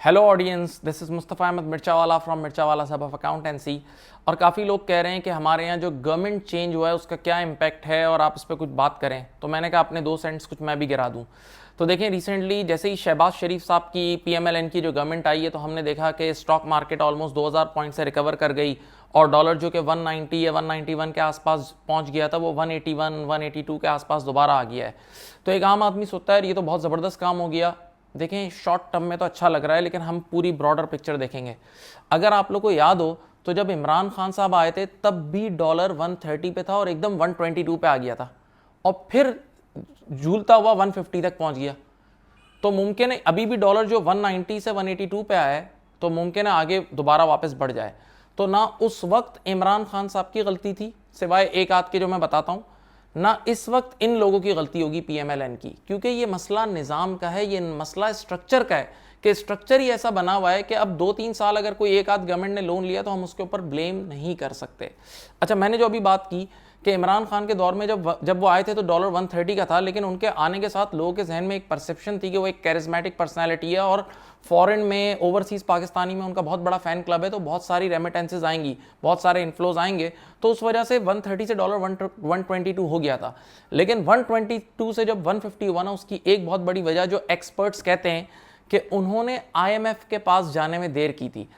Hello audience, this is Mustafa Ahmed Mirchawala from Mirchawala Sahab of accountancy. और काफ़ी लोग कह रहे हैं कि हमारे यहाँ जो गवर्नमेंट चेंज हुआ है उसका क्या इम्पैक्ट है और आप इस पर कुछ बात करें। तो मैंने कहा अपने 2 सेंट्स कुछ मैं भी गिरा दूँ। तो देखें, रिसेंटली जैसे ही शहबाज शरीफ साहब की पीएमएलएन की जो गवर्नमेंट आई है तो हमने देखा कि स्टॉक मार्केट ऑलमोस्ट 2000 पॉइंट से रिकवर कर गई और डॉलर जो कि 190 या 191 के आसपास पहुंच गया था वो 181 182 के आसपास दोबारा आ गया है। तो एक आम आदमी सोचता है ये तो बहुत ज़बरदस्त काम हो गया। देखें, शॉर्ट टर्म में तो अच्छा लग रहा है लेकिन हम पूरी ब्रॉडर पिक्चर देखेंगे। अगर आप लोग को याद हो तो जब इमरान खान साहब आए थे तब भी डॉलर 130 पे था और एकदम 122 पे आ गया था और फिर झूलता हुआ 150 तक पहुंच गया। तो मुमकिन है अभी भी डॉलर जो 190 से 182 पे आया है तो मुमकिन है आगे दोबारा वापस बढ़ जाए। तो ना उस वक्त इमरान खान साहब की गलती थी सिवाय एक आध के जो मैं बताता हूँ, ना इस वक्त इन लोगों की गलती होगी पीएमएलएन की, क्योंकि ये मसला निज़ाम का है, ये मसला स्ट्रक्चर का है कि स्ट्रक्चर ही ऐसा बना हुआ है कि अब 2-3 साल अगर कोई एक आध गवर्नमेंट ने लोन लिया तो हम उसके ऊपर ब्लेम नहीं कर सकते। अच्छा, मैंने जो अभी बात की कि इमरान खान के दौर में जब वो आए थे तो डॉलर 130 का था, लेकिन उनके आने के साथ लोगों के जहन में एक परसेप्शन थी कि वो एक कैरिज्मेटिक पर्सनैलिटी है और फॉरेन में, ओवरसीज़ पाकिस्तानी में उनका बहुत बड़ा फ़ैन क्लब है, तो बहुत सारी रेमिटेंसेज आएंगी, बहुत सारे इन्फ्लोज आएंगे। तो उस वजह से 130 से डॉलर 122 हो गया था। लेकिन 122 से जब 150 हुआ ना, उसकी एक बहुत बड़ी वजह जो एक्सपर्ट्स कहते हैं कि उन्होंने आईएमएफ के पास जाने में देर की थी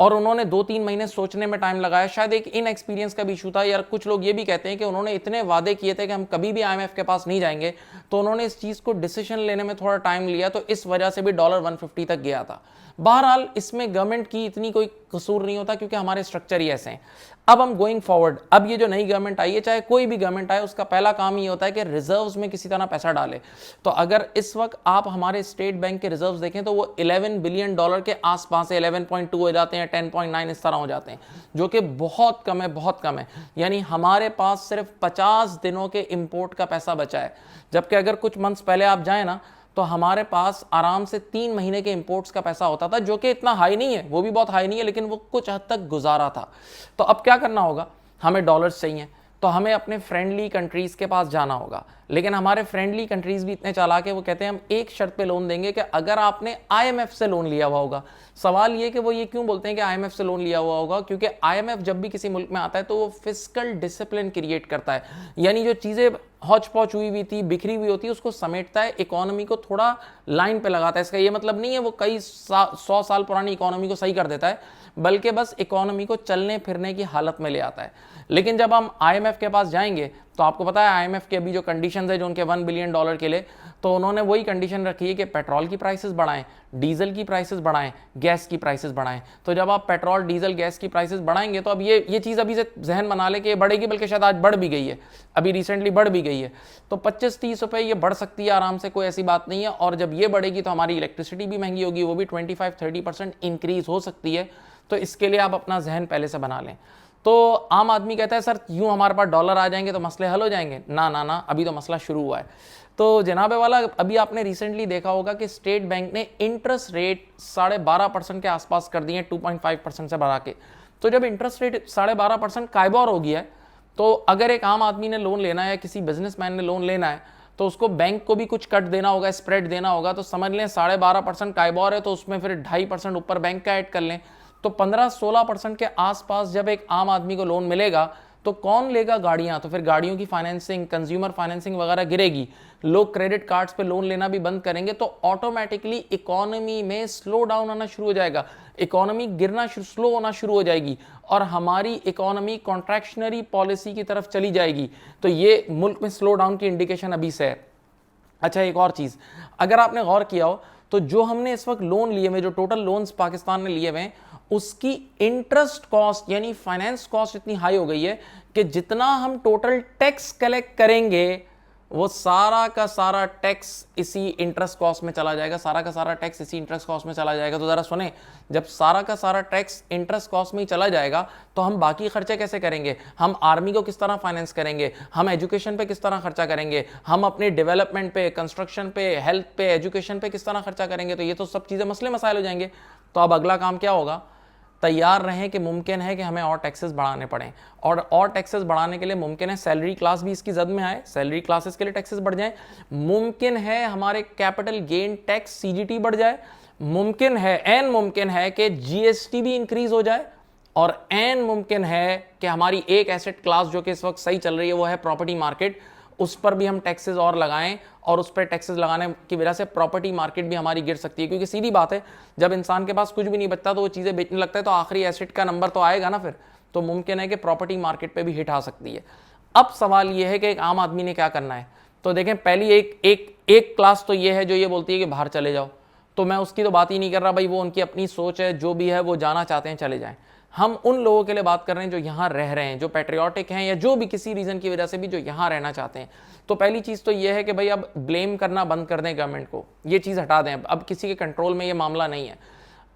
और उन्होंने 2-3 महीने सोचने में टाइम लगाया। शायद एक इन एक्सपीरियंस का भी इशू था, या कुछ लोग ये भी कहते हैं कि उन्होंने इतने वादे किए थे कि हम कभी भी आईएमएफ के पास नहीं जाएंगे, तो उन्होंने इस चीज़ को डिसीजन लेने में थोड़ा टाइम लिया, तो इस वजह से भी डॉलर 150 तक गया था। बहरहाल इसमें गवर्नमेंट की इतनी कोई कसूर नहीं होता क्योंकि हमारे स्ट्रक्चर ही ऐसे हैं। अब हम गोइंग फॉरवर्ड, अब ये जो नई गवर्नमेंट आई है, चाहे कोई भी गवर्नमेंट आए, उसका पहला काम ये होता है कि रिजर्व्स में किसी तरह पैसा डाले। तो अगर इस वक्त आप हमारे स्टेट बैंक के रिजर्व्स देखें तो वो 11 बिलियन डॉलर के आसपास है, 11.2 हो जाते हैं, 10.9 इस तरह हो जाते हैं, जो कि बहुत कम है, बहुत कम है। यानी हमारे पास सिर्फ 50 दिनों के इंपोर्ट का पैसा बचा है, जबकि अगर कुछ मंथ्स पहले आप जाएं ना तो हमारे पास आराम से 3 महीने के इंपोर्ट्स का पैसा होता था, जो कि इतना हाई नहीं है, वो भी बहुत हाई नहीं है, लेकिन वो कुछ हद तक गुजारा था। तो अब क्या करना होगा, हमें डॉलर्स चाहिए तो हमें अपने फ्रेंडली कंट्रीज़ के पास जाना होगा। लेकिन हमारे फ्रेंडली कंट्रीज़ भी इतने चालाक है, वो कहते हैं हम एक शर्त पे लोन देंगे कि अगर आपने आईएमएफ से लोन लिया हुआ होगा। सवाल ये कि वो ये क्यों बोलते हैं कि आईएमएफ से लोन लिया हुआ होगा, क्योंकि आईएमएफ जब भी किसी मुल्क में आता है तो वो फिस्कल डिसिप्लिन क्रिएट करता है, यानी जो चीज़ें हौच पौच हुई हुई थी, बिखरी हुई होती है, उसको समेटता है, इकोनॉमी को थोड़ा लाइन पे लगाता है। इसका ये मतलब नहीं है वो कई 100 साल पुरानी इकोनॉमी को सही कर देता है, बल्कि बस इकोनॉमी को चलने फिरने की हालत में ले आता है। लेकिन जब हम आईएमएफ के पास जाएंगे तो आपको पता है आईएमएफ के अभी जो कंडीशंस है जो उनके 1 बिलियन डॉलर के लिए, तो उन्होंने वही कंडीशन रखी है कि पेट्रोल की प्राइसेस बढ़ाएं, डीजल की प्राइसेस बढ़ाएं, गैस की प्राइसेस बढ़ाएं। तो जब आप पेट्रोल, डीजल, गैस की प्राइसेस बढ़ाएंगे तो अब ये चीज़ अभी से जहन बना ले कि ये बढ़ेगी, बल्कि शायद आज बढ़ भी गई है, अभी रिसेंटली बढ़ भी गई है। तो 25-30 रुपये ये बढ़ सकती है आराम से, कोई ऐसी बात नहीं है। और जब ये बढ़ेगी तो हमारी इलेक्ट्रिसिटी भी महंगी होगी, वो भी 25-30% इंक्रीज हो सकती है। तो इसके लिए आप अपना जहन पहले से बना लें। तो आम आदमी कहता है सर यूं हमारे पास डॉलर आ जाएंगे तो मसले हल हो जाएंगे। ना ना ना, अभी तो मसला शुरू हुआ है। तो जनाबे वाला, अभी आपने रिसेंटली देखा होगा कि स्टेट बैंक ने इंटरेस्ट रेट 12.5% के आसपास कर दिए, 2.5% से बढ़ा के। तो जब इंटरेस्ट रेट 12.5% कायबोर हो गया है, तो अगर एक आम आदमी ने लोन लेना है या किसी बिजनेसमैन ने लोन लेना है तो उसको बैंक को भी कुछ कट देना होगा, स्प्रेड देना होगा। तो समझ लें 12.5% कायबोर है तो उसमें फिर 2.5% ऊपर बैंक का ऐड कर लें, तो 15-16% के आसपास जब एक आम आदमी को लोन मिलेगा तो कौन लेगा गाड़ियां, तो फिर गाड़ियों की फाइनेंसिंग, कंज्यूमर फाइनेंसिंग वगैरह गिरेगी, लोग क्रेडिट कार्ड्स पे लोन लेना भी बंद करेंगे, तो ऑटोमेटिकली इकोनॉमी में स्लो डाउन आना शुरू हो जाएगा, इकोनॉमी गिरना स्लो होना शुरू हो जाएगी और हमारी इकोनॉमी कॉन्ट्रैक्शनरी पॉलिसी की तरफ चली जाएगी। तो ये मुल्क में स्लो डाउन की इंडिकेशन अभी से है। अच्छा, एक और चीज़, अगर आपने गौर किया हो तो जो हमने इस वक्त लोन लिए हुए, जो टोटल लोन्स पाकिस्तान ने लिए हुए हैं, उसकी इंटरेस्ट कॉस्ट यानी फाइनेंस कॉस्ट इतनी हाई हो गई है कि जितना हम टोटल टैक्स कलेक्ट करेंगे वो सारा का सारा टैक्स इसी इंटरेस्ट कॉस्ट में चला जाएगा, सारा का सारा टैक्स इसी इंटरेस्ट कॉस्ट में चला जाएगा। तो ज़रा सुने, जब सारा का सारा टैक्स इंटरेस्ट कॉस्ट में ही चला जाएगा तो हम बाकी खर्चे कैसे करेंगे, हम आर्मी को किस तरह फाइनेंस करेंगे, हम एजुकेशन पे किस तरह खर्चा करेंगे, हम अपने डेवलपमेंट पे, कंस्ट्रक्शन पे, हेल्थ पे, एजुकेशन पे किस तरह खर्चा करेंगे। तो ये तो सब चीज़ें मसले मसाइल हो जाएंगे। तो अब अगला काम क्या होगा, तैयार रहें कि मुमकिन है कि हमें और टैक्सेस बढ़ाने पड़ें, और टैक्सेस बढ़ाने के लिए मुमकिन है सैलरी क्लास भी इसकी जद में आए, सैलरी क्लासेस के लिए टैक्सेस बढ़ जाएं, मुमकिन है हमारे कैपिटल गेन टैक्स सीजीटी बढ़ जाए, मुमकिन है, एन मुमकिन है कि जीएसटी भी इंक्रीज हो जाए, और एन मुमकिन है कि हमारी एक एसेट क्लास जो कि इस वक्त सही चल रही है वो है प्रॉपर्टी मार्केट, उस पर भी हम टैक्सेस और लगाएं, और उस पर टैक्सेस लगाने की वजह से प्रॉपर्टी मार्केट भी हमारी गिर सकती है। क्योंकि सीधी बात है, जब इंसान के पास कुछ भी नहीं बचता तो वो चीज़ें बेचने लगता है तो आखिरी एसेट का नंबर तो आएगा ना फिर, तो मुमकिन है कि प्रॉपर्टी मार्केट पे भी हिट आ सकती है। अब सवाल ये है कि एक आम आदमी ने क्या करना है। तो देखें, पहली एक क्लास तो ये है जो ये बोलती है कि बाहर चले जाओ, तो मैं उसकी तो बात ही नहीं कर रहा भाई, वो उनकी अपनी सोच है, जो भी है वो जाना चाहते हैं चले जाएं। हम उन लोगों के लिए बात कर रहे हैं जो यहाँ रह रहे हैं, जो पैट्रियोटिक हैं या जो भी किसी रीजन की वजह से भी जो यहाँ रहना चाहते हैं। तो पहली चीज तो ये है कि भाई अब ब्लेम करना बंद कर दें गवर्नमेंट को, ये चीज हटा दें, अब किसी के कंट्रोल में ये मामला नहीं है।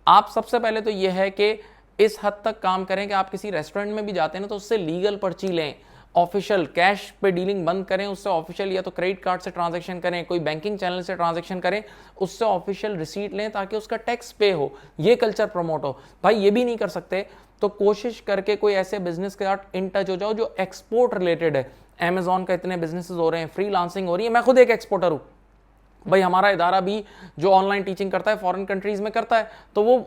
आप सबसे पहले तो ये है कि इस हद तक काम करें कि आप किसी रेस्टोरेंट में भी जाते हैं ना तो उससे लीगल पर्ची लें, ऑफिशियल कैश पे डीलिंग बंद करें, उससे ऑफिशियल या तो क्रेडिट कार्ड से ट्रांजैक्शन करें, कोई बैंकिंग चैनल से ट्रांजैक्शन करें, उससे ऑफिशियल रिसीट लें ताकि उसका टैक्स पे हो, ये कल्चर प्रमोट हो। भाई ये भी नहीं कर सकते तो कोशिश करके कोई ऐसे बिजनेस के साथ इन टच हो जाओ जो एक्सपोर्ट रिलेटेड है। अमेजॉन का इतने बिजनेसेस हो रहे हैं, फ्रीलांसिंग हो रही है, मैं खुद एक एक्सपोर्टर हूँ भाई, हमारा इदारा भी जो ऑनलाइन टीचिंग करता है फॉरेन कंट्रीज में करता है, तो वो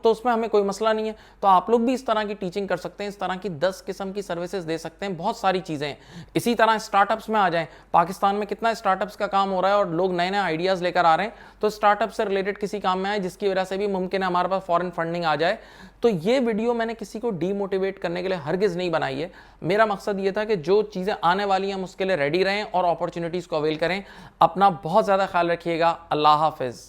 तो उसमें हमें कोई मसला नहीं है। तो आप लोग भी इस तरह की टीचिंग कर सकते हैं, इस तरह की 10 किस्म की सर्विसेज दे सकते हैं, बहुत सारी चीजें हैं। इसी तरह स्टार्टअप्स में आ जाएं, पाकिस्तान में कितना स्टार्टअप्स का काम हो रहा है और लोग नए नए आइडियाज लेकर आ रहे हैं, तो स्टार्टअप से रिलेटेड किसी काम में आए जिसकी वजह से भी मुमकिन है हमारे पास फॉरेन फंडिंग आ जाए। तो ये वीडियो मैंने किसी को डीमोटिवेट करने के लिए हरगिज नहीं बनाई है। मेरा मकसद ये था कि जो चीजें आने वाली हैं हम उसके लिए रेडी रहें और अपॉर्चुनिटीज को अवेल करें। अपना बहुत ज्यादा ख्याल रखिएगा। अल्लाह हाफिज।